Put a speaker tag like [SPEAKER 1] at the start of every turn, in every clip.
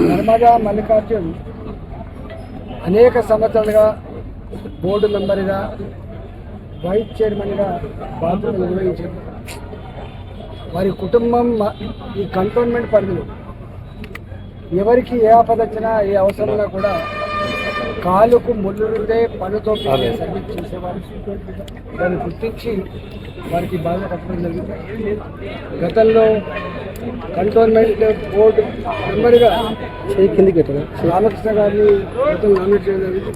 [SPEAKER 1] నర్మదా మల్లికార్జున్ అనేక సంవత్సరాలుగా బోర్డు మెంబర్గా వైస్ చైర్మన్గా బాధ్యతలు నిర్వహించారు. వారి కుటుంబం ఈ కంటోన్మెంట్ పరిధిలో ఎవరికి ఏ ఆపద వచ్చినా ఏ అవసరమైనా కూడా కాలుకు ముళ్ళుంటే పనుతో సర్వీస్ చేసేవారు. దాన్ని గుర్తించి వారికి బాగా కట్టడం జరిగింది. గతంలో కంటోన్మెంట్ బోర్డు మెంబర్గా రామకృష్ణ గారిని గతంలో నామినేట్ చేయడం జరిగింది.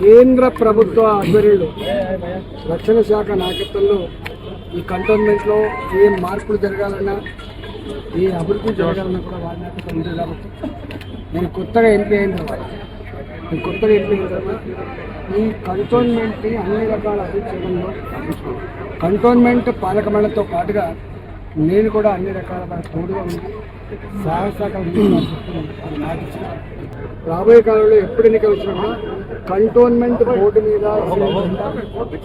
[SPEAKER 1] కేంద్ర ప్రభుత్వ ఆధ్వర్యంలో రక్షణ శాఖ నాయకత్వంలో ఈ కంటోన్మెంట్లో ఏ మార్పులు జరగాలన్నా ఏ అభివృద్ధి జరగాలన్నా కూడా వారి నాయకత్వం ఉంది. కాబట్టి నేను కొత్తగా ఎంపీ అయిన తర్వాత ఈ కంటోన్మెంట్ని అన్ని రకాల అభివృద్ధి చేయడంలో కంటోన్మెంట్ పాలక మండలితో పాటుగా నేను కూడా అన్ని రకాల తోడుగా ఉంది సహాయ రాబోయే కాలంలో ఎప్పుడు ఎన్నికలు వచ్చినా కూడా కంటోన్మెంట్ బోర్డు మీద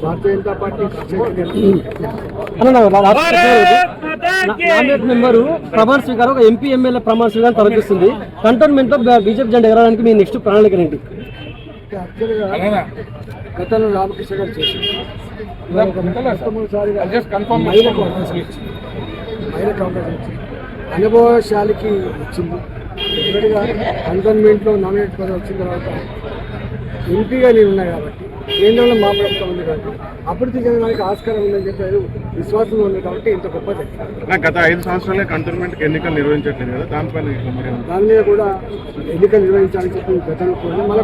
[SPEAKER 1] Bharatiya Janata party
[SPEAKER 2] nominate member ప్రమాణ స్వీకారం ఒక ఎంపీ ఎమ్మెల్యే ప్రమాణ స్వీకారం తలపిస్తుంది. కంటోన్మెంట్ లో బీజేపీ జెండా ఎగరడానికి మీ నెక్స్ట్ ప్రణాళిక ఏంటి?
[SPEAKER 1] యాక్చువల్గా గతంలో రామకృష్ణ గారు చేశారు. మహిళకు అవకాశం ఇచ్చింది, అనుభవశాలికి వచ్చింది. డెఫినెట్గా కంటోన్మెంట్లో నామినేట్ పదవి వచ్చిన తర్వాత ఎంపీగా నేను ఉన్నా కాబట్టి కేంద్రంలో మా ప్రభుత్వం ఉంది కాబట్టి అభివృద్ధి చెందడానికి ఆస్కారం ఉందని చెప్పి విశ్వాసంలో ఉంది కాబట్టి ఇంత గొప్పది.
[SPEAKER 3] గత 5 సంవత్సరాలే కంటోన్మెంట్ ఎన్నికలు నిర్వహించట్లేదు కదా, దాని మీద కూడా ఎన్నికలు
[SPEAKER 1] నిర్వహించాలని చెప్పి గతంలో కూడా మళ్ళీ